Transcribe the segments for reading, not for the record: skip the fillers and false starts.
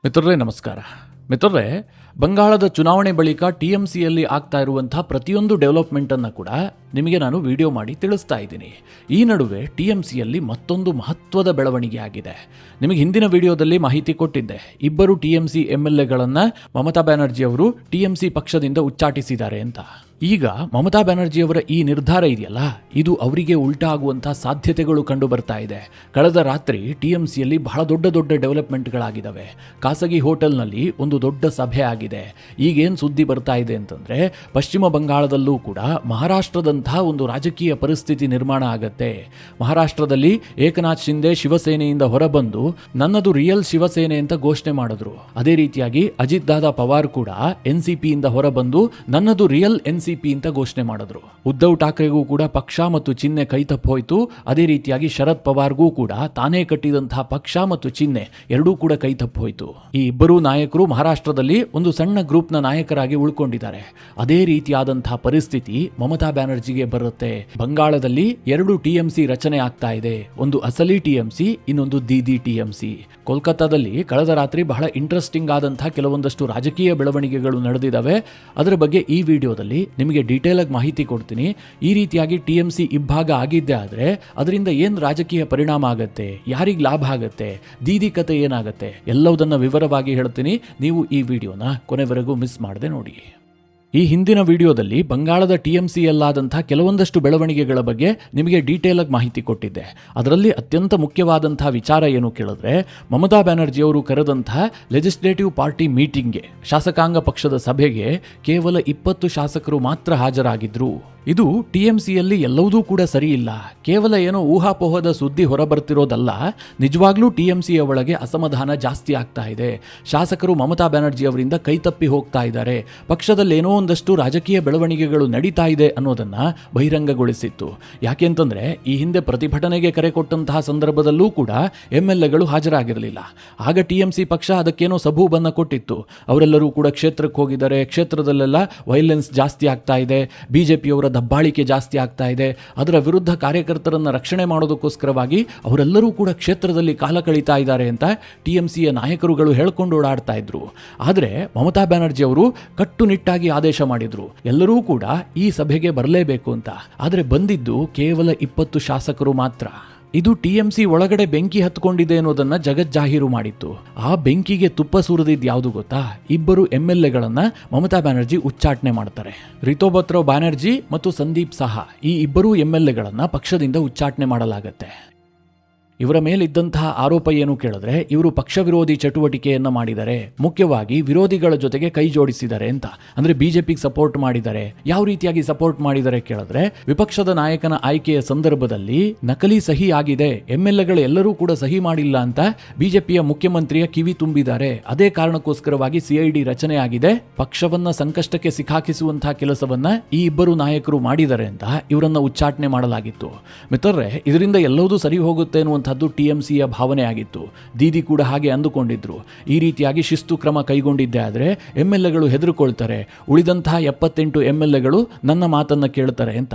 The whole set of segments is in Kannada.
ಮಿತ್ರರೇ ನಮಸ್ಕಾರ. ಮಿತ್ರರೇ, ಬಂಗಾಳದ ಚುನಾವಣೆ ಬಳಿಕ TMCಯಲ್ಲಿ ಆಗ್ತಾ ಇರುವಂತಹ ಪ್ರತಿಯೊಂದು ಡೆವಲಪ್ಮೆಂಟನ್ನು ಕೂಡ ನಿಮಗೆ ನಾನು ವಿಡಿಯೋ ಮಾಡಿ ತಿಳಿಸ್ತಾ ಇದ್ದೀನಿ. ಈ ನಡುವೆ TMCಯಲ್ಲಿ ಮತ್ತೊಂದು ಮಹತ್ವದ ಬೆಳವಣಿಗೆ ಆಗಿದೆ. ನಿಮಗೆ ಹಿಂದಿನ ವಿಡಿಯೋದಲ್ಲಿ ಮಾಹಿತಿ ಕೊಟ್ಟಿದ್ದೆ. ಇಬ್ಬರು TMC MLAಗಳನ್ನು ಮಮತಾ ಬ್ಯಾನರ್ಜಿ ಅವರು TMC ಪಕ್ಷದಿಂದ ಉಚ್ಚಾಟಿಸಿದ್ದಾರೆ ಅಂತ. ಈಗ ಮಮತಾ ಬ್ಯಾನರ್ಜಿಯವರ ಈ ನಿರ್ಧಾರ ಇದೆಯಲ್ಲ, ಇದು ಅವರಿಗೆ ಉಲ್ಟಾ ಆಗುವಂತಹ ಸಾಧ್ಯತೆಗಳು ಕಂಡು ಬರ್ತಾ ಇದೆ. ಕಳೆದ ರಾತ್ರಿ TMCಯಲ್ಲಿ ಬಹಳ ದೊಡ್ಡ ಡೆವಲಪ್ಮೆಂಟ್ಗಳಾಗಿದ್ದಾವೆ. ಖಾಸಗಿ ಹೋಟೆಲ್ನಲ್ಲಿ ಒಂದು ದೊಡ್ಡ ಸಭೆ ಆಗಿದೆ. ಈಗೇನು ಸುದ್ದಿ ಬರ್ತಾ ಇದೆ ಅಂತಂದ್ರೆ, ಪಶ್ಚಿಮ ಬಂಗಾಳದಲ್ಲೂ ಕೂಡ ಮಹಾರಾಷ್ಟ್ರದಂತಹ ಒಂದು ರಾಜಕೀಯ ಪರಿಸ್ಥಿತಿ ನಿರ್ಮಾಣ ಆಗತ್ತೆ. ಮಹಾರಾಷ್ಟ್ರದಲ್ಲಿ ಏಕನಾಥ್ ಶಿಂದೆ ಶಿವಸೇನೆಯಿಂದ ಹೊರಬಂದು ನನ್ನದು ರಿಯಲ್ ಶಿವಸೇನೆ ಅಂತ ಘೋಷಣೆ ಮಾಡಿದ್ರು. ಅದೇ ರೀತಿಯಾಗಿ ಅಜಿತ್ ದಾದಾ ಪವಾರ್ ಕೂಡ NCPಯಿಂದ ಹೊರಬಂದು ನನ್ನದು ರಿಯಲ್ NCP ಅಂತ ಘೋಷಣೆ ಮಾಡಿದ್ರು. ಉದ್ಧವ್ ಠಾಕ್ರೆಗೂ ಕೂಡ ಪಕ್ಷ ಮತ್ತು ಚಿಹ್ನೆ ಕೈತಪ್ಪು ಹೋಯಿತು. ಅದೇ ರೀತಿಯಾಗಿ ಶರದ್ ಪವಾರ್ಗೂ ಕೂಡ ತಾನೇ ಕಟ್ಟಿದಂತಹ ಪಕ್ಷ ಮತ್ತು ಚಿಹ್ನೆ ಎರಡೂ ಕೂಡ ಕೈತಪ್ಪು ಹೋಯಿತು. ಈ ಇಬ್ಬರೂ ನಾಯಕರು ಮಹಾರಾಷ್ಟ್ರದಲ್ಲಿ ಒಂದು ಸಣ್ಣ ಗ್ರೂಪ್ನ ನಾಯಕರಾಗಿ ಉಳ್ಕೊಂಡಿದ್ದಾರೆ. ಅದೇ ರೀತಿಯಾದಂತಹ ಪರಿಸ್ಥಿತಿ ಮಮತಾ ಬ್ಯಾನರ್ಜಿಗೆ ಬರುತ್ತೆ. ಬಂಗಾಳದಲ್ಲಿ ಎರಡು TMC ರಚನೆ ಆಗ್ತಾ ಇದೆ. ಒಂದು ಅಸಲಿ TMC, ಇನ್ನೊಂದು ದೀದಿ TMC. ಕೋಲ್ಕತ್ತಾದಲ್ಲಿ ಕಳೆದ ರಾತ್ರಿ ಬಹಳ ಇಂಟ್ರೆಸ್ಟಿಂಗ್ ಆದಂತಹ ಕೆಲವೊಂದಷ್ಟು ರಾಜಕೀಯ ಬೆಳವಣಿಗೆಗಳು ನಡೆದಿದ್ದಾವೆ. ಅದರ ಬಗ್ಗೆ ಈ ವಿಡಿಯೋದಲ್ಲಿ ನಿಮಗೆ ಡೀಟೇಲ್ ಆಗಿ ಮಾಹಿತಿ ಕೊಡ್ತೀನಿ. ಈ ರೀತಿಯಾಗಿ TMC ಇಬ್ಬಾಗ ಆಗಿದ್ದೆ ಆದರೆ ಅದರಿಂದ ಏನು ರಾಜಕೀಯ ಪರಿಣಾಮ ಆಗತ್ತೆ, ಯಾರಿಗೆ ಲಾಭ ಆಗತ್ತೆ, ದೀದಿ ಕತೆ ಏನಾಗತ್ತೆ, ಎಲ್ಲವುದನ್ನು ವಿವರವಾಗಿ ಹೇಳ್ತೀನಿ. ನೀವು ಈ ವಿಡಿಯೋನ ಕೊನೆವರೆಗೂ ಮಿಸ್ ಮಾಡದೆ ನೋಡಿ. ಈ ಹಿಂದಿನ ವಿಡಿಯೋದಲ್ಲಿ ಬಂಗಾಳದ TMCಯಲ್ಲಾದಂತಹ ಕೆಲವೊಂದಷ್ಟು ಬೆಳವಣಿಗೆಗಳ ಬಗ್ಗೆ ನಿಮಗೆ ಡೀಟೇಲ್ ಆಗಿ ಮಾಹಿತಿ ಕೊಟ್ಟಿದ್ದೆ. ಅದರಲ್ಲಿ ಅತ್ಯಂತ ಮುಖ್ಯವಾದಂತಹ ವಿಚಾರ ಏನು ಕೇಳಿದ್ರೆ, ಮಮತಾ ಬ್ಯಾನರ್ಜಿಯವರು ಕರೆದಂತಹ ಲೆಜಿಸ್ಲೇಟಿವ್ ಪಾರ್ಟಿ ಮೀಟಿಂಗ್ಗೆ, ಶಾಸಕಾಂಗ ಪಕ್ಷದ ಸಭೆಗೆ ಕೇವಲ 20 ಶಾಸಕರು ಮಾತ್ರ ಹಾಜರಾಗಿದ್ರು. ಇದು TMCಯಲ್ಲಿ ಎಲ್ಲವೂ ಕೂಡ ಸರಿ ಇಲ್ಲ. ಕೇವಲ ಏನೋ ಊಹಾಪೋಹದ ಸುದ್ದಿ ಹೊರಬರ್ತಿರೋದಲ್ಲ, ನಿಜವಾಗ್ಲೂ TMCಯ ಒಳಗೆ ಅಸಮಾಧಾನ ಜಾಸ್ತಿ ಆಗ್ತಾ ಇದೆ. ಶಾಸಕರು ಮಮತಾ ಬ್ಯಾನರ್ಜಿ ಅವರಿಂದ ಕೈತಪ್ಪಿ ಹೋಗ್ತಾ ಇದ್ದಾರೆ. ಪಕ್ಷದಲ್ಲಿ ಏನೋ ಒಂದಷ್ಟು ರಾಜಕೀಯ ಬೆಳವಣಿಗೆಗಳು ನಡೀತಾ ಇದೆ ಅನ್ನೋದನ್ನ ಬಹಿರಂಗಗೊಳಿಸಿತ್ತು. ಯಾಕೆಂತಂದ್ರೆ ಈ ಹಿಂದೆ ಪ್ರತಿಭಟನೆಗೆ ಕರೆ ಕೊಟ್ಟಂತಹ ಸಂದರ್ಭದಲ್ಲೂ ಕೂಡ MLAಗಳು ಹಾಜರಾಗಿರಲಿಲ್ಲ. ಆಗ TMC ಪಕ್ಷ ಅದಕ್ಕೇನೋ ಸಬೂಬನ್ನ ಕೊಟ್ಟಿತ್ತು. ಅವರೆಲ್ಲರೂ ಕೂಡ ಕ್ಷೇತ್ರಕ್ಕೆ ಹೋಗಿದ್ದಾರೆ, ಕ್ಷೇತ್ರದಲ್ಲೆಲ್ಲ ವೈಲೆನ್ಸ್ ಜಾಸ್ತಿ ಆಗ್ತಾ ಇದೆ, ಬಿಜೆಪಿಯವರ ದಬ್ಬಾಳಿಕೆ ಜಾಸ್ತಿ ಆಗ್ತಾ ಇದೆ, ಅದರ ವಿರುದ್ಧ ಕಾರ್ಯಕರ್ತರನ್ನು ರಕ್ಷಣೆ ಮಾಡೋದಕ್ಕೋಸ್ಕರವಾಗಿ ಅವರೆಲ್ಲರೂ ಕೂಡ ಕ್ಷೇತ್ರದಲ್ಲಿ ಕಾಲ ಕಳೀತಾ ಇದ್ದಾರೆ ಅಂತ TMCಯ ನಾಯಕರುಗಳು ಹೇಳ್ಕೊಂಡು ಓಡಾಡ್ತಾ ಇದ್ರು. ಆದರೆ ಮಮತಾ ಬ್ಯಾನರ್ಜಿ ಅವರು ಕಟ್ಟುನಿಟ್ಟಾಗಿ ಆದೇಶ ಮಾಡಿದ್ರು, ಎಲ್ಲರೂ ಕೂಡ ಈ ಸಭೆಗೆ ಬರಲೇಬೇಕು ಅಂತ. ಆದರೆ ಬಂದಿದ್ದು ಕೇವಲ 20 ಶಾಸಕರು ಮಾತ್ರ. ಇದು TMC ಒಳಗಡೆ ಬೆಂಕಿ ಹತ್ಕೊಂಡಿದೆ ಅನ್ನೋದನ್ನ ಜಗಜ್ಜಾಹೀರು ಮಾಡಿತ್ತು. ಆ ಬೆಂಕಿಗೆ ತುಪ್ಪ ಸುರಿದಿದ್ದು ಯಾವುದು ಗೊತ್ತಾ? ಇಬ್ಬರು MLAಗಳನ್ನ ಮಮತಾ ಬ್ಯಾನರ್ಜಿ ಉಚ್ಚಾಟನೆ ಮಾಡ್ತಾರೆ. ರಿತೋಬತ್ರವ್ ಬ್ಯಾನರ್ಜಿ ಮತ್ತು ಸಂದೀಪ್ ಸಾಹಾ, ಈ ಇಬ್ಬರು MLAಗಳನ್ನ ಪಕ್ಷದಿಂದ ಉಚ್ಚಾಟನೆ ಮಾಡಲಾಗತ್ತೆ. ಇವರ ಮೇಲಿದ್ದಂತಹ ಆರೋಪ ಏನು ಕೇಳಿದ್ರೆ, ಇವರು ಪಕ್ಷ ವಿರೋಧಿ ಚಟುವಟಿಕೆಯನ್ನ ಮಾಡಿದ್ದಾರೆ, ಮುಖ್ಯವಾಗಿ ವಿರೋಧಿಗಳ ಜೊತೆಗೆ ಕೈ ಜೋಡಿಸಿದ್ದಾರೆ ಅಂತ. ಅಂದ್ರೆ ಬಿಜೆಪಿಗೆ ಸಪೋರ್ಟ್ ಮಾಡಿದ್ದಾರೆ. ಯಾವ ರೀತಿಯಾಗಿ ಸಪೋರ್ಟ್ ಮಾಡಿದ್ದಾರೆ ಕೇಳಿದ್ರೆ, ವಿಪಕ್ಷದ ನಾಯಕನ ಆಯ್ಕೆಯ ಸಂದರ್ಭದಲ್ಲಿ ನಕಲಿ ಸಹಿ ಆಗಿದೆ, MLAಗಳು ಎಲ್ಲರೂ ಕೂಡ ಸಹಿ ಮಾಡಿಲ್ಲ ಅಂತ ಬಿಜೆಪಿಯ ಮುಖ್ಯಮಂತ್ರಿಯ ಕಿವಿ ತುಂಬಿದ್ದಾರೆ. ಅದೇ ಕಾರಣಕ್ಕೋಸ್ಕರವಾಗಿ CID ರಚನೆ ಆಗಿದೆ, ಪಕ್ಷವನ್ನ ಸಂಕಷ್ಟಕ್ಕೆ ಸಿಕ್ಕಾಕಿಸುವಂತಹ ಕೆಲಸವನ್ನ ಈ ಇಬ್ಬರು ನಾಯಕರು ಮಾಡಿದ್ದಾರೆ ಅಂತ ಇವರನ್ನ ಉಚ್ಚಾಟನೆ ಮಾಡಲಾಗಿತ್ತು. ಮಿತ್ರರೇ, ಇದರಿಂದ ಎಲ್ಲವೂ ಸರಿ ಹೋಗುತ್ತೆ ಅನ್ನುವಂಥದ್ದು TMCಯ ಭಾವನೆ ಆಗಿತ್ತು. ದೀದಿ ಕೂಡ ಹಾಗೆ ಅಂದುಕೊಂಡಿದ್ರು. ಈ ರೀತಿಯಾಗಿ ಶಿಸ್ತು ಕ್ರಮ ಕೈಗೊಂಡಿದ್ದೆ ಆದರೆ MLAಗಳು ಹೆದರುಕೊಳ್ತಾರೆ, ಉಳಿದಂತಹ 78 MLAಗಳು ನನ್ನ ಮಾತನ್ನ ಕೇಳ್ತಾರೆ ಅಂತ.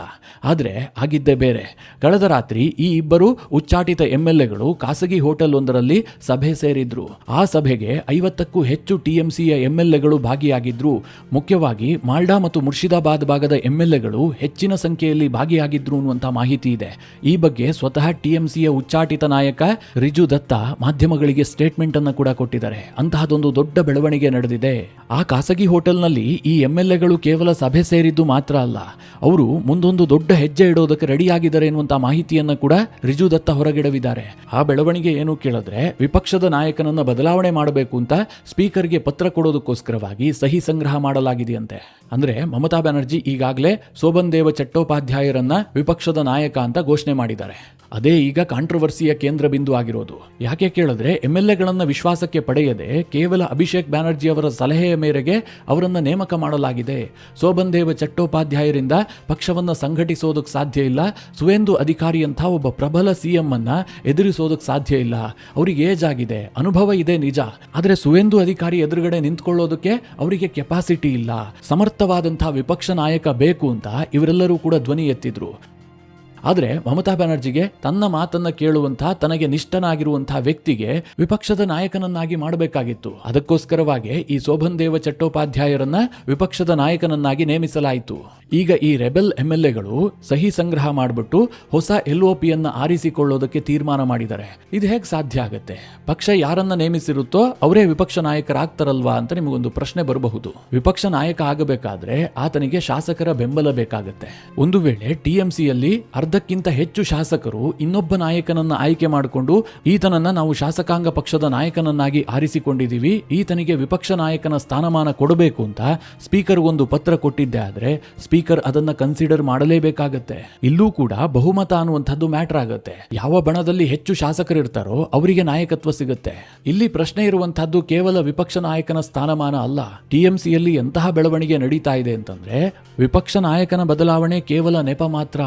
ಆದರೆ ಆಗಿದ್ದೇ ಬೇರೆ. ಕಳೆದ ರಾತ್ರಿ ಈ ಇಬ್ಬರು ಉಚ್ಚಾಟಿತ MLAಗಳು ಖಾಸಗಿ ಹೋಟೆಲ್ ಒಂದರಲ್ಲಿ ಸಭೆ ಸೇರಿದ್ರು. ಆ ಸಭೆಗೆ 50ಕ್ಕೂ ಹೆಚ್ಚು TMCಯ MLAಗಳು ಭಾಗಿಯಾಗಿದ್ರು. ಮುಖ್ಯವಾಗಿ ಮಾಲ್ಡಾ ಮತ್ತು ಮುರ್ಷಿದಾಬಾದ್ ಭಾಗದ MLAಗಳು ಹೆಚ್ಚಿನ ಸಂಖ್ಯೆಯಲ್ಲಿ ಭಾಗಿಯಾಗಿದ್ರು ಅನ್ನುವಂಥ ಮಾಹಿತಿ ಇದೆ. ಈ ಬಗ್ಗೆ ಸ್ವತಃ TMCಯ ಉಚ್ಚಾಟಿತ ನಾಯಕ ರಿಜು ದತ್ತಾ ಮಾಧ್ಯಮಗಳಿಗೆ ಸ್ಟೇಟ್ಮೆಂಟ್ ಅನ್ನು ಕೂಡ ಕೊಟ್ಟಿದ್ದಾರೆ. ಅಂತಹದೊಂದು ದೊಡ್ಡ ಬೆಳವಣಿಗೆ ನಡೆದಿದೆ. ಆ ಖಾಸಗಿ ಹೋಟೆಲ್ನಲ್ಲಿ ಈ MLAಗಳು ಕೇವಲ ಸಭೆ ಸೇರಿದ್ದು ಮಾತ್ರ ಅಲ್ಲ, ಅವರು ಮುಂದೊಂದು ದೊಡ್ಡ ಹೆಜ್ಜೆ ಇಡೋದಕ್ಕೆ ರೆಡಿಯಾಗಿದ್ದಾರೆ ಎನ್ನುವಂತ ಮಾಹಿತಿಯನ್ನ ಕೂಡ ರಿಜು ದತ್ತಾ ಹೊರಗಿಡವಿದ್ದಾರೆ. ಆ ಬೆಳವಣಿಗೆ ಏನು ಕೇಳಿದ್ರೆ, ವಿಪಕ್ಷದ ನಾಯಕನನ್ನ ಬದಲಾವಣೆ ಮಾಡಬೇಕು ಅಂತ ಸ್ಪೀಕರ್ಗೆ ಪತ್ರ ಕೊಡೋದಕ್ಕೋಸ್ಕರವಾಗಿ ಸಹಿ ಸಂಗ್ರಹ ಮಾಡಲಾಗಿದೆಯಂತೆ. ಅಂದ್ರೆ ಮಮತಾ ಬ್ಯಾನರ್ಜಿ ಈಗಾಗಲೇ ಸೋಬನ್ ದೇವ ಚಟ್ಟೋಪಾಧ್ಯಾಯರನ್ನ ವಿಪಕ್ಷದ ನಾಯಕ ಅಂತ ಘೋಷಣೆ ಮಾಡಿದ್ದಾರೆ. ಅದೇ ಈಗ ಕಾಂಟ್ರವರ್ಸಿಯ ಕೇಂದ್ರ ಬಿಂದು ಆಗಿರೋದು. ಯಾಕೆ ಕೇಳಿದ್ರೆ, MLAಗಳನ್ನ ವಿಶ್ವಾಸಕ್ಕೆ ಪಡೆಯದೆ ಕೇವಲ ಅಭಿಷೇಕ್ ಬ್ಯಾನರ್ಜಿ ಅವರ ಸಲಹೆಯ ಮೇರೆಗೆ ಅವರನ್ನ ನೇಮಕ ಮಾಡಲಾಗಿದೆ. ಸೋಬನ್ ದೇವ ಚಟ್ಟೋಪಾಧ್ಯಾಯರಿಂದ ಪಕ್ಷವನ್ನ ಸಂಘಟಿಸೋದಕ್ಕೆ ಸಾಧ್ಯ ಇಲ್ಲ. ಸುವೇಂದು ಅಧಿಕಾರಿ ಅಂತ ಒಬ್ಬ ಪ್ರಬಲ CM ಅನ್ನ ಎದುರಿಸೋದಕ್ಕೆ ಸಾಧ್ಯ ಇಲ್ಲ. ಅವರಿಗೆ ಏಜ್ ಆಗಿದೆ, ಅನುಭವ ಇದೆ ನಿಜ, ಆದರೆ ಸುವೇಂದು ಅಧಿಕಾರಿ ಎದುರುಗಡೆ ನಿಂತ್ಕೊಳ್ಳೋದಕ್ಕೆ ಅವರಿಗೆ ಕೆಪಾಸಿಟಿ ಇಲ್ಲ. ಸಮರ್ಥವಾದಂತಹ ವಿಪಕ್ಷ ನಾಯಕ ಬೇಕು ಅಂತ ಇವರೆಲ್ಲರೂ ಕೂಡ ಧ್ವನಿ ಎತ್ತಿದ್ರು. ಆದ್ರೆ ಮಮತಾ ಬ್ಯಾನರ್ಜಿಗೆ ತನ್ನ ಮಾತನ್ನ ಕೇಳುವಂತಹ ತನಗೆ ನಿಷ್ಠನಾಗಿರುವಂತಹ ವ್ಯಕ್ತಿಗೆ ವಿಪಕ್ಷದ ನಾಯಕನನ್ನಾಗಿ ಮಾಡಬೇಕಾಗಿತ್ತು. ಅದಕ್ಕೋಸ್ಕರವಾಗಿ ಈ ಶೋಭನ್ ದೇವ ಚಟ್ಟೋಪಾಧ್ಯಾಯರನ್ನ ವಿಪಕ್ಷದ ನಾಯಕನನ್ನಾಗಿ ನೇಮಿಸಲಾಯಿತು. ಈಗ ಈ ರೆಬೆಲ್ ಎಂಎಲ್ಎಗಳು ಸಹಿ ಸಂಗ್ರಹ ಮಾಡಿಬಿಟ್ಟು ಹೊಸ LOPಯನ್ನ ಆರಿಸಿಕೊಳ್ಳೋದಕ್ಕೆ ತೀರ್ಮಾನ ಮಾಡಿದ್ದಾರೆ. ಇದು ಹೇಗೆ ಸಾಧ್ಯ ಆಗುತ್ತೆ? ಪಕ್ಷ ಯಾರನ್ನ ನೇಮಿಸಿರುತ್ತೋ ಅವರೇ ವಿಪಕ್ಷ ನಾಯಕರಾಗ್ತಾರಲ್ವಾ ಅಂತ ನಿಮಗೊಂದು ಪ್ರಶ್ನೆ ಬರಬಹುದು. ವಿಪಕ್ಷ ನಾಯಕ ಆಗಬೇಕಾದ್ರೆ ಆತನಿಗೆ ಶಾಸಕರ ಬೆಂಬಲ ಬೇಕಾಗುತ್ತೆ. ಒಂದು ವೇಳೆ TMCಯಲ್ಲಿ ಅರ್ಧಕ್ಕಿಂತ ಹೆಚ್ಚು ಶಾಸಕರು ಇನ್ನೊಬ್ಬ ನಾಯಕನನ್ನ ಆಯ್ಕೆ ಮಾಡಿಕೊಂಡು ಈತನನ್ನ ನಾವು ಶಾಸಕಾಂಗ ಪಕ್ಷದ ನಾಯಕನನ್ನಾಗಿ ಆರಿಸಿಕೊಂಡಿದ್ದೀವಿ, ಈತನಿಗೆ ವಿಪಕ್ಷ ನಾಯಕನ ಸ್ಥಾನಮಾನ ಕೊಡಬೇಕು ಅಂತ ಸ್ಪೀಕರ್ ಒಂದು ಪತ್ರ ಕೊಟ್ಟಿದ್ದೆ ಆದ್ರೆ ಸ್ಪೀಕರ್ ಅದನ್ನ ಕನ್ಸಿಡರ್ ಮಾಡಲೇಬೇಕಾಗತ್ತೆ. ಇಲ್ಲೂ ಕೂಡ ಬಹುಮತ ಅನ್ನುವಂಥದ್ದು ಮ್ಯಾಟರ್ ಆಗುತ್ತೆ. ಯಾವ ಬಣದಲ್ಲಿ ಹೆಚ್ಚು ಶಾಸಕರು ಇರ್ತಾರೋ ಅವರಿಗೆ ನಾಯಕತ್ವ ಸಿಗುತ್ತೆ. ಇಲ್ಲಿ ಪ್ರಶ್ನೆ ಇರುವಂತಹದ್ದು ಕೇವಲ ವಿಪಕ್ಷ ನಾಯಕನ ಸ್ಥಾನಮಾನ ಅಲ್ಲ. TMCಯಲ್ಲಿ ಎಂತಹ ಬೆಳವಣಿಗೆ ನಡೀತಾ ಇದೆ ಅಂತಂದ್ರೆ ವಿಪಕ್ಷ ನಾಯಕನ ಬದಲಾವಣೆ ಕೇವಲ ನೆಪ ಮಾತ್ರ.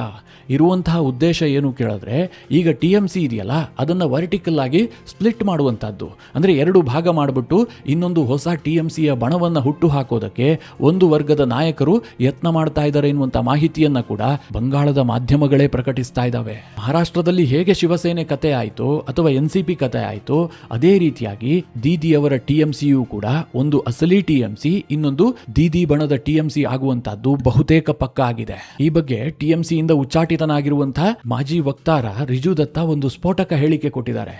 ಇರುವಂತಹ ಉದ್ದೇಶ ಏನು ಕೇಳಿದ್ರೆ ಈಗ TMC ಇದೆಯಲ್ಲ ಅದನ್ನ ವರ್ಟಿಕಲ್ ಆಗಿ ಸ್ಪ್ಲಿಟ್ ಮಾಡುವಂತಹದ್ದು. ಅಂದ್ರೆ ಎರಡು ಭಾಗ ಮಾಡಿಬಿಟ್ಟು ಇನ್ನೊಂದು ಹೊಸ TMCಯ ಬಣವನ್ನ ಹುಟ್ಟು ಹಾಕೋದಕ್ಕೆ ಒಂದು ವರ್ಗದ ನಾಯಕರು ಯತ್ನ ಮಾಡ್ತಾ ಇದ್ದಾರೆ ಎನ್ನುವಂತ ಮಾಹಿತಿಯನ್ನ ಕೂಡ ಬಂಗಾಳದ ಮಾಧ್ಯಮಗಳೇ ಪ್ರಕಟಿಸ್ತಾ ಇದ್ದಾವೆ. ಮಹಾರಾಷ್ಟ್ರದಲ್ಲಿ ಹೇಗೆ ಶಿವಸೇನೆ ಕತೆ ಆಯ್ತು ಅಥವಾ NCP ಕತೆ ಆಯ್ತು, ಅದೇ ರೀತಿಯಾಗಿ ದೀದಿಯವರ TMCಯೂ ಕೂಡ ಒಂದು ಅಸಲಿ TMC, ಇನ್ನೊಂದು ದೀದಿ ಬಣದ TMC ಆಗುವಂತಹದ್ದು ಬಹುತೇಕ ಪಕ್ಕ ಆಗಿದೆ. ಈ ಬಗ್ಗೆ TMCಯಿಂದ ಉಚ್ಚಾಟಿತನಾಗಿರುವಂತಹ ಮಾಜಿ ವಕ್ತಾರ ರಿಜು ದತ್ತ ಒಂದು ಸ್ಫೋಟಕ ಹೇಳಿಕೆ ಕೊಟ್ಟಿದ್ದಾರೆ.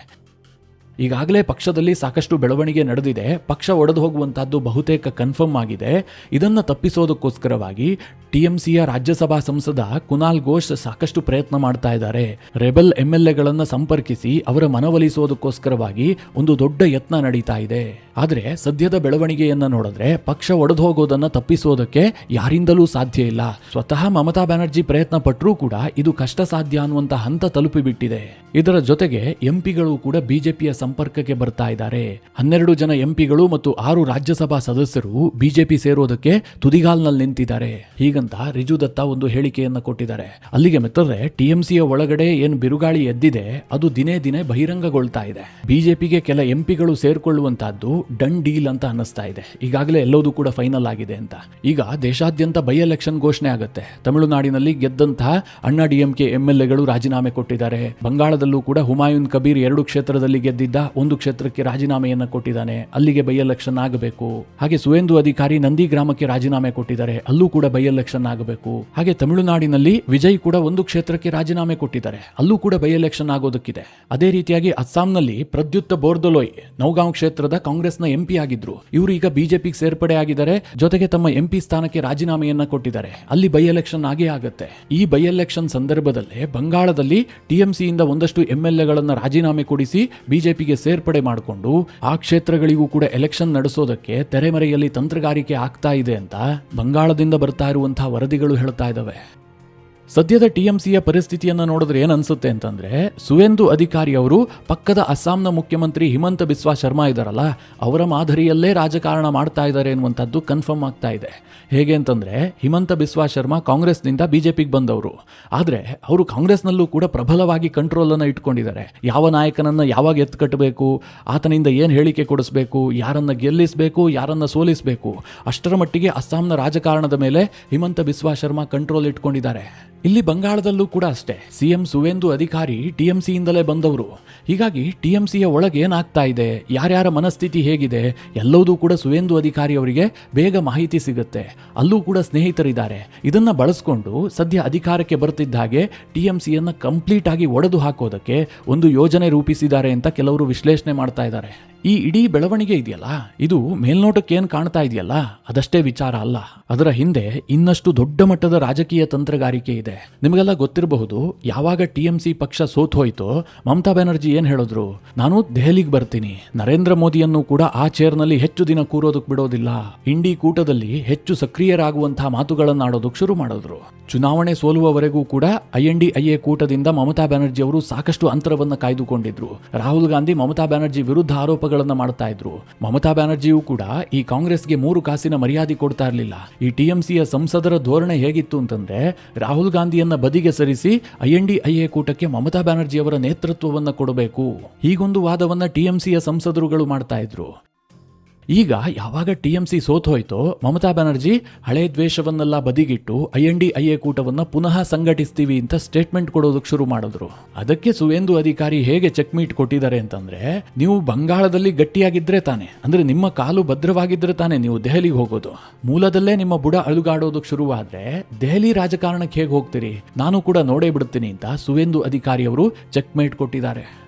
ಈಗಾಗಲೇ ಪಕ್ಷದಲ್ಲಿ ಸಾಕಷ್ಟು ಬೆಳವಣಿಗೆ ನಡೆದಿದೆ, ಪಕ್ಷ ಒಡೆದು ಹೋಗುವಂತಹದ್ದು ಬಹುತೇಕ ಕನ್ಫರ್ಮ್ ಆಗಿದೆ. ಇದನ್ನು ತಪ್ಪಿಸೋದಕ್ಕೋಸ್ಕರವಾಗಿ TMCಯ ರಾಜ್ಯಸಭಾ ಸಂಸದ ಕುನಾಲ್ ಘೋಷ್ ಸಾಕಷ್ಟು ಪ್ರಯತ್ನ ಮಾಡ್ತಾ ಇದ್ದಾರೆ. ರೆಬೆಲ್ MLAಗಳನ್ನ ಸಂಪರ್ಕಿಸಿ ಅವರ ಮನವೊಲಿಸೋದಕ್ಕೋಸ್ಕರವಾಗಿ ಒಂದು ದೊಡ್ಡ ಯತ್ನ ನಡೀತಾ ಇದೆ. ಆದ್ರೆ ಸದ್ಯದ ಬೆಳವಣಿಗೆಯನ್ನ ನೋಡಿದ್ರೆ ಪಕ್ಷ ಒಡೆದು ಹೋಗೋದನ್ನ ತಪ್ಪಿಸೋದಕ್ಕೆ ಯಾರಿಂದಲೂ ಸಾಧ್ಯ ಇಲ್ಲ. ಸ್ವತಃ ಮಮತಾ ಬ್ಯಾನರ್ಜಿ ಪ್ರಯತ್ನ ಪಟ್ಟರೂ ಕೂಡ ಇದು ಕಷ್ಟ ಸಾಧ್ಯ ಅನ್ನುವಂತ ಹಂತ ತಲುಪಿಬಿಟ್ಟಿದೆ. ಇದರ ಜೊತೆಗೆ ಎಂಪಿಗಳು ಕೂಡ ಬಿಜೆಪಿಯ ಸಂಪರ್ಕಕ್ಕೆ ಬರ್ತಾ ಇದ್ದಾರೆ. 12 ಜನ ಎಂಪಿಗಳು ಮತ್ತು 6 ರಾಜ್ಯಸಭಾ ಸದಸ್ಯರು ಬಿಜೆಪಿ ಸೇರೋದಕ್ಕೆ ತುದಿಗಾಲ್ನಲ್ಲಿ ನಿಂತಿದ್ದಾರೆ. ಹೀಗಂತ ರಿಜು ದತ್ತ ಒಂದು ಹೇಳಿಕೆಯನ್ನ ಕೊಟ್ಟಿದ್ದಾರೆ. ಅಲ್ಲಿಗೆ ಮಿತ್ರರೇ, TMCಯ ಒಳಗಡೆ ಏನು ಬಿರುಗಾಳಿ ಎದ್ದಿದೆ ಅದು ದಿನೇ ದಿನೇ ಬಹಿರಂಗಗೊಳ್ತಾ ಇದೆ. ಬಿಜೆಪಿಗೆ ಕೆಲ ಎಂಪಿಗಳು ಸೇರ್ಕೊಳ್ಳುವಂತಹದ್ದು ಡನ್ ಡೀಲ್ ಅಂತ ಅನ್ನಿಸ್ತಾ ಇದೆ. ಈಗಾಗಲೇ ಎಲ್ಲವೂ ಕೂಡ ಫೈನಲ್ ಆಗಿದೆ ಅಂತ. ಈಗ ದೇಶಾದ್ಯಂತ ಬೈ ಎಲೆಕ್ಷನ್ ಘೋಷಣೆ ಆಗುತ್ತೆ. ತಮಿಳುನಾಡಿನಲ್ಲಿ ಗೆದ್ದಂತಹ ಅಣ್ಣಾ DMK MLAಗಳು ರಾಜೀನಾಮೆ ಕೊಟ್ಟಿದ್ದಾರೆ. ಬಂಗಾಳದಲ್ಲೂ ಕೂಡ ಹುಮಾಯೂನ್ ಕಬೀರ್ 2 ಕ್ಷೇತ್ರದಲ್ಲಿ ಗೆದ್ದಿದ್ದ, 1 ಕ್ಷೇತ್ರಕ್ಕೆ ರಾಜೀನಾಮೆಯನ್ನ ಕೊಟ್ಟಿದ್ದಾನೆ, ಅಲ್ಲಿಗೆ ಬೈ ಎಲೆಕ್ಷನ್ ಆಗಬೇಕು. ಹಾಗೆ ಸುವೇಂದು ಅಧಿಕಾರಿ ನಂದಿ ಗ್ರಾಮಕ್ಕೆ ರಾಜೀನಾಮೆ ಕೊಟ್ಟಿದ್ದಾರೆ, ಅಲ್ಲೂ ಕೂಡ ಬೈ ಎಲೆಕ್ಷನ್ ಆಗಬೇಕು. ಹಾಗೆ ತಮಿಳುನಾಡಿನಲ್ಲಿ ವಿಜಯ್ ಕೂಡ 1 ಕ್ಷೇತ್ರಕ್ಕೆ ರಾಜೀನಾಮೆ ಕೊಟ್ಟಿದ್ದಾರೆ, ಅಲ್ಲೂ ಕೂಡ ಬೈ ಎಲೆಕ್ಷನ್ ಆಗೋದಕ್ಕಿದೆ. ಅದೇ ರೀತಿಯಾಗಿ ಅಸ್ಸಾಂನಲ್ಲಿ ಪ್ರದ್ಯುತ್ ಬೋರ್ದೊಲೋಯ್ ನೌಗಾಂವ್ ಕ್ಷೇತ್ರದ ಕಾಂಗ್ರೆಸ್ನ MP ಆಗಿದ್ರು, ಇವರು ಈಗ ಬಿಜೆಪಿಗೆ ಸೇರ್ಪಡೆ ಆಗಿದ್ದಾರೆ. ಜೊತೆಗೆ ತಮ್ಮ MP ಸ್ಥಾನಕ್ಕೆ ರಾಜೀನಾಮೆಯನ್ನ ಕೊಟ್ಟಿದ್ದಾರೆ, ಅಲ್ಲಿ ಬೈ ಎಲೆಕ್ಷನ್ ಆಗೇ ಆಗುತ್ತೆ. ಈ ಬೈ ಎಲೆಕ್ಷನ್ ಸಂದರ್ಭದಲ್ಲೇ ಬಂಗಾಳದಲ್ಲಿ TMCಯಿಂದ ಒಂದಷ್ಟು MLAಗಳನ್ನ ರಾಜೀನಾಮೆ ಕೊಡಿಸಿ ಬಿಜೆಪಿಗೆ ಸೇರ್ಪಡೆ ಮಾಡಿಕೊಂಡು ಆ ಕ್ಷೇತ್ರಗಳಿಗೂ ಕೂಡ ಎಲೆಕ್ಷನ್ ನಡೆಸೋದಕ್ಕೆ ತೆರೆಮರೆಯಲ್ಲಿ ತಂತ್ರಗಾರಿಕೆ ಆಗ್ತಾ ಇದೆ ಅಂತ ಬಂಗಾಳದಿಂದ ಬರ್ತಾ ಇರುವಂತಹ ವರದಿಗಳು ಹೇಳ್ತಾ ಇದ್ದಾವೆ. ಸದ್ಯದ TMCಯ ಪರಿಸ್ಥಿತಿಯನ್ನ ನೋಡಿದ್ರೆ ಏನ್ ಅನ್ಸುತ್ತೆ ಅಂತಂದ್ರೆ, ಸುವೇಂದು ಅಧಿಕಾರಿ ಅವರು ಪಕ್ಕದ ಅಸ್ಸಾಂನ ಮುಖ್ಯಮಂತ್ರಿ ಹಿಮಂತ ಬಿಸ್ವಾ ಶರ್ಮಾ ಇದಾರಲ್ಲ, ಅವರ ಮಾದರಿಯಲ್ಲೇ ರಾಜಕಾರಣ ಮಾಡ್ತಾ ಇದ್ದಾರೆ ಎನ್ನುವಂಥದ್ದು ಕನ್ಫರ್ಮ್ ಆಗ್ತಾ ಇದೆ. ಹೇಗೆ ಅಂತಂದ್ರೆ, ಹಿಮಂತ ಬಿಸ್ವಾ ಶರ್ಮಾ ಕಾಂಗ್ರೆಸ್ನಿಂದ ಬಿಜೆಪಿಗೆ ಬಂದವರು, ಆದ್ರೆ ಅವರು ಕಾಂಗ್ರೆಸ್ನಲ್ಲೂ ಕೂಡ ಪ್ರಬಲವಾಗಿ ಕಂಟ್ರೋಲ್ ಅನ್ನ ಇಟ್ಕೊಂಡಿದ್ದಾರೆ. ಯಾವ ನಾಯಕನನ್ನ ಯಾವಾಗ ಎತ್ಕಟ್ಟಬೇಕು, ಆತನಿಂದ ಏನ್ ಹೇಳಿಕೆ ಕೊಡಿಸಬೇಕು, ಯಾರನ್ನ ಗೆಲ್ಲಿಸಬೇಕು, ಯಾರನ್ನ ಸೋಲಿಸಬೇಕು, ಅಷ್ಟರ ಮಟ್ಟಿಗೆ ಅಸ್ಸಾಂನ ರಾಜಕಾರಣದ ಮೇಲೆ ಹಿಮಂತ ಬಿಸ್ವಾ ಶರ್ಮಾ ಕಂಟ್ರೋಲ್ ಇಟ್ಕೊಂಡಿದ್ದಾರೆ. ಇಲ್ಲಿ ಬಂಗಾಳದಲ್ಲೂ ಕೂಡ ಅಷ್ಟೇ. CM ಸುವೇಂದು ಅಧಿಕಾರಿ TMCಯಿಂದಲೇ ಬಂದವರು. ಹೀಗಾಗಿ TMCಯ ಒಳಗೆ ಏನಾಗ್ತಾ ಇದೆ, ಯಾರ್ಯಾರ ಮನಸ್ಥಿತಿ ಹೇಗಿದೆ, ಎಲ್ಲವೂ ಕೂಡ ಸುವೇಂದು ಅಧಿಕಾರಿ ಅವರಿಗೆ ಬೇಗ ಮಾಹಿತಿ ಸಿಗುತ್ತೆ. ಅಲ್ಲೂ ಕೂಡ ಸ್ನೇಹಿತರಿದ್ದಾರೆ. ಇದನ್ನ ಬಳಸ್ಕೊಂಡು ಸದ್ಯ ಅಧಿಕಾರಕ್ಕೆ ಬರ್ತಿದ್ದ ಹಾಗೆ TMCಯನ್ನ ಕಂಪ್ಲೀಟ್ ಆಗಿ ಒಡೆದು ಹಾಕೋದಕ್ಕೆ ಒಂದು ಯೋಜನೆ ರೂಪಿಸಿದ್ದಾರೆ ಅಂತ ಕೆಲವರು ವಿಶ್ಲೇಷಣೆ ಮಾಡ್ತಾ ಇದ್ದಾರೆ. ಈ ಇಡೀ ಬೆಳವಣಿಗೆ ಇದೆಯಲ್ಲ, ಇದು ಮೇಲ್ನೋಟಕ್ಕೆ ಏನ್ ಕಾಣ್ತಾ ಇದೆಯಲ್ಲ ಅದಷ್ಟೇ ವಿಚಾರ ಅಲ್ಲ. ಅದರ ಹಿಂದೆ ಇನ್ನಷ್ಟು ದೊಡ್ಡ ಮಟ್ಟದ ರಾಜಕೀಯ ತಂತ್ರಗಾರಿಕೆ ಇದೆ. ನಿಮಗೆಲ್ಲ ಗೊತ್ತಿರಬಹುದು, ಯಾವಾಗ TMC ಪಕ್ಷ ಸೋತ್ ಹೋಯ್ತೋ ಮಮತಾ ಬ್ಯಾನರ್ಜಿ ಏನ್ ಹೇಳಿದ್ರು, ನಾನು ದೆಹಲಿಗೆ ಬರ್ತೀನಿ, ನರೇಂದ್ರ ಮೋದಿಯನ್ನು ಕೂಡ ಆ ಚೇರ್ನಲ್ಲಿ ಹೆಚ್ಚು ದಿನ ಕೂರೋದಕ್ಕೆ ಬಿಡೋದಿಲ್ಲ, ಇಂಡಿ ಕೂಟದಲ್ಲಿ ಹೆಚ್ಚು ಸಕ್ರಿಯರಾಗುವಂತಹ ಮಾತುಗಳನ್ನಾಡೋದಕ್ಕೆ ಶುರು ಮಾಡಿದ್ರು. ಚುನಾವಣೆ ಸೋಲುವವರೆಗೂ ಕೂಡ INDIA ಕೂಟದಿಂದ ಮಮತಾ ಬ್ಯಾನರ್ಜಿ ಅವರು ಸಾಕಷ್ಟು ಅಂತರವನ್ನ ಕಾಯ್ದುಕೊಂಡಿದ್ರು. ರಾಹುಲ್ ಗಾಂಧಿ ಮಮತಾ ಬ್ಯಾನರ್ಜಿ ವಿರುದ್ಧ ಆರೋಪಗಳನ್ನ ಮಾಡ್ತಾ ಇದ್ರು. ಮಮತಾ ಬ್ಯಾನರ್ಜಿಯೂ ಕೂಡ ಈ ಕಾಂಗ್ರೆಸ್ಗೆ 3 ಕಾಸಿನ ಮರ್ಯಾದೆ ಕೊಡ್ತಾ ಇರಲಿಲ್ಲ. ಈ TMCಯ ಸಂಸದರ ಧೋರಣೆ ಹೇಗಿತ್ತು ಅಂತಂದ್ರೆ, ರಾಹುಲ್ ಗಾಂಧಿಯನ್ನ ಬದಿಗೆ ಸರಿಸಿ INDIA ಕೂಟಕ್ಕೆ ಮಮತಾ ಬ್ಯಾನರ್ಜಿ ಅವರ ನೇತೃತ್ವವನ್ನ ಕೊಡಬೇಕು, ಹೀಗೊಂದು ವಾದವನ್ನ TMCಯ ಸಂಸದರುಗಳು ಮಾಡ್ತಾ ಇದ್ರು. ಈಗ ಯಾವಾಗ TMC ಸೋತ್ ಹೋಯ್ತೋ ಮಮತಾ ಬ್ಯಾನರ್ಜಿ ಹಳೆ ದ್ವೇಷವನ್ನೆಲ್ಲ ಬದಿಗಿಟ್ಟು INDIA ಕೂಟವನ್ನ ಪುನಃ ಸಂಘಟಿಸ್ತೀವಿ ಅಂತ ಸ್ಟೇಟ್ಮೆಂಟ್ ಕೊಡೋದಕ್ಕೆ ಶುರು ಮಾಡಿದ್ರು. ಅದಕ್ಕೆ ಸುವೇಂದು ಅಧಿಕಾರಿ ಹೇಗೆ ಚೆಕ್ಮೀಟ್ ಕೊಟ್ಟಿದ್ದಾರೆ ಅಂತಂದ್ರೆ, ನೀವು ಬಂಗಾಳದಲ್ಲಿ ಗಟ್ಟಿಯಾಗಿದ್ರೆ ತಾನೆ, ಅಂದ್ರೆ ನಿಮ್ಮ ಕಾಲು ಭದ್ರವಾಗಿದ್ರೆ ತಾನೆ ನೀವು ದೆಹಲಿಗೆ ಹೋಗೋದು. ಮೂಲದಲ್ಲೇ ನಿಮ್ಮ ಬುಡ ಅಳುಗಾಡೋದಕ್ಕೆ ಶುರುವಾದ್ರೆ ದೆಹಲಿ ರಾಜಕಾರಣಕ್ಕೆ ಹೇಗೆ ಹೋಗ್ತೀರಿ, ನಾನು ಕೂಡ ನೋಡೇ ಬಿಡ್ತೀನಿ ಅಂತ ಸುವೇಂದು ಅಧಿಕಾರಿ ಅವರು ಚೆಕ್ಮೇಟ್ ಕೊಟ್ಟಿದ್ದಾರೆ.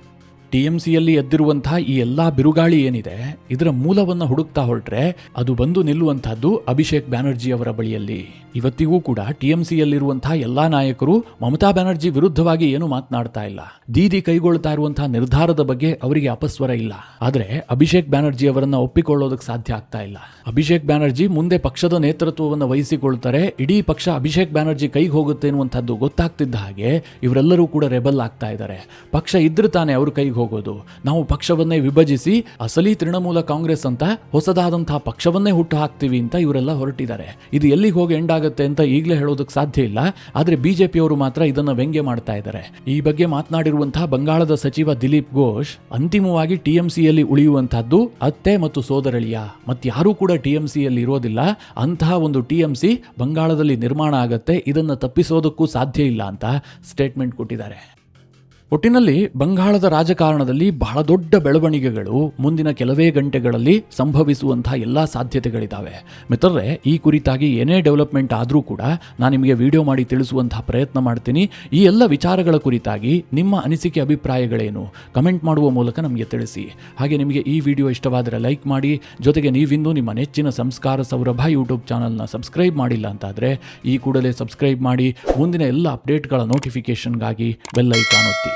TMCಯಲ್ಲಿ ಎದ್ದಿರುವಂತಹ ಈ ಎಲ್ಲಾ ಬಿರುಗಾಳಿ ಏನಿದೆ ಇದರ ಮೂಲವನ್ನ ಹುಡುಕ್ತಾ ಹೊರಟ್ರೆ ಅದು ಬಂದು ನಿಲ್ಲುವಂತಹದ್ದು ಅಭಿಷೇಕ್ ಬ್ಯಾನರ್ಜಿ ಅವರ ಬಳಿಯಲ್ಲಿ. ಇವತ್ತಿಗೂ ಕೂಡ TMCಯಲ್ಲಿರುವಂತಹ ಎಲ್ಲಾ ನಾಯಕರು ಮಮತಾ ಬ್ಯಾನರ್ಜಿ ವಿರುದ್ಧವಾಗಿ ಏನು ಮಾತನಾಡ್ತಾ ಇಲ್ಲ. ದೀದಿ ಕೈಗೊಳ್ತಾ ಇರುವಂತಹ ನಿರ್ಧಾರದ ಬಗ್ಗೆ ಅವರಿಗೆ ಅಪಸ್ವರ ಇಲ್ಲ. ಆದ್ರೆ ಅಭಿಷೇಕ್ ಬ್ಯಾನರ್ಜಿ ಅವರನ್ನ ಒಪ್ಪಿಕೊಳ್ಳೋದಕ್ಕೆ ಸಾಧ್ಯ ಆಗ್ತಾ ಇಲ್ಲ. ಅಭಿಷೇಕ್ ಬ್ಯಾನರ್ಜಿ ಮುಂದೆ ಪಕ್ಷದ ನೇತೃತ್ವವನ್ನು ವಹಿಸಿಕೊಳ್ತಾರೆ, ಇಡೀ ಪಕ್ಷ ಅಭಿಷೇಕ್ ಬ್ಯಾನರ್ಜಿ ಕೈಗೆ ಹೋಗುತ್ತೆ ಅನ್ನುವಂಥದ್ದು ಗೊತ್ತಾಗ್ತಿದ್ದ ಹಾಗೆ ಇವರೆಲ್ಲರೂ ಕೂಡ ರೆಬಲ್ ಆಗ್ತಾ ಇದ್ದಾರೆ. ಪಕ್ಷ ಇದ್ರೆ ತಾನೆ ಅವ್ರ ಕೈಗೆ ಹೋಗೋದು. ನಾವು ಪಕ್ಷವನ್ನೇ ವಿಭಜಿಸಿ ಅಸಲಿ ತೃಣಮೂಲ ಕಾಂಗ್ರೆಸ್ ಅಂತ ಹೊಸದಾದಂತಹ ಪಕ್ಷವನ್ನೇ ಹುಟ್ಟು ಹಾಕ್ತೀವಿ ಅಂತ ಇವರೆಲ್ಲ ಹೊರಟಿದ್ದಾರೆ. ಇದು ಎಲ್ಲಿಗೆ ಹೋಗಿ ಎಂಡ್ ಆಗುತ್ತೆ ಅಂತ ಈಗಲೇ ಹೇಳೋದಕ್ಕೆ ಸಾಧ್ಯ ಇಲ್ಲ. ಆದ್ರೆ ಬಿಜೆಪಿಯವರು ಮಾತ್ರ ಇದನ್ನ ವ್ಯಂಗ್ಯ ಮಾಡ್ತಾ ಇದ್ದಾರೆ. ಈ ಬಗ್ಗೆ ಮಾತನಾಡಿರುವಂತಹ ಬಂಗಾಳದ ಸಚಿವ ದಿಲೀಪ್ ಘೋಷ್ ಅಂತಿಮವಾಗಿ TMCಯಲ್ಲಿ ಉಳಿಯುವಂತಹದ್ದು ಅತ್ತೆ ಮತ್ತು ಸೋದರಳಿಯ, ಮತ್ತಾರೂ ಕೂಡ TMCಯಲ್ಲಿ ಇರೋದಿಲ್ಲ. ಅಂತಹ ಒಂದು TMC ಬಂಗಾಳದಲ್ಲಿ ನಿರ್ಮಾಣ ಆಗತ್ತೆ, ಇದನ್ನ ತಪ್ಪಿಸೋದಕ್ಕೂ ಸಾಧ್ಯ ಇಲ್ಲ ಅಂತ ಸ್ಟೇಟ್ಮೆಂಟ್ ಕೊಟ್ಟಿದ್ದಾರೆ. ಒಟ್ಟಿನಲ್ಲಿ ಬಂಗಾಳದ ರಾಜಕಾರಣದಲ್ಲಿ ಬಹಳ ದೊಡ್ಡ ಬೆಳವಣಿಗೆಗಳು ಮುಂದಿನ ಕೆಲವೇ ಗಂಟೆಗಳಲ್ಲಿ ಸಂಭವಿಸುವಂತಹ ಎಲ್ಲಾ ಸಾಧ್ಯತೆಗಳಿದ್ದಾವೆ. ಮಿತ್ರರೇ, ಈ ಕುರಿತಾಗಿ ಏನೇ ಡೆವಲಪ್ಮೆಂಟ್ ಆದರೂ ಕೂಡ ನಾನು ನಿಮಗೆ ವಿಡಿಯೋ ಮಾಡಿ ತಿಳಿಸುವಂತಹ ಪ್ರಯತ್ನ ಮಾಡ್ತೀನಿ. ಈ ಎಲ್ಲ ವಿಚಾರಗಳ ಕುರಿತಾಗಿ ನಿಮ್ಮ ಅನಿಸಿಕೆ ಅಭಿಪ್ರಾಯಗಳೇನು ಕಮೆಂಟ್ ಮಾಡುವ ಮೂಲಕ ನಮಗೆ ತಿಳಿಸಿ. ಹಾಗೆ ನಿಮಗೆ ಈ ವಿಡಿಯೋ ಇಷ್ಟವಾದರೆ ಲೈಕ್ ಮಾಡಿ. ಜೊತೆಗೆ ನೀವಿನ್ನೂ ನಿಮ್ಮ ನೆಚ್ಚಿನ ಸಂಸ್ಕಾರ ಸೌರಭ ಯೂಟ್ಯೂಬ್ ಚಾನಲ್ನ ಸಬ್ಸ್ಕ್ರೈಬ್ ಮಾಡಿಲ್ಲ ಅಂತಾದರೆ ಈ ಕೂಡಲೇ ಸಬ್ಸ್ಕ್ರೈಬ್ ಮಾಡಿ. ಮುಂದಿನ ಎಲ್ಲ ಅಪ್ಡೇಟ್ಗಳ ನೋಟಿಫಿಕೇಷನ್ಗಾಗಿ ಬೆಲ್ ಐಕಾನ್ ಒತ್ತಿ.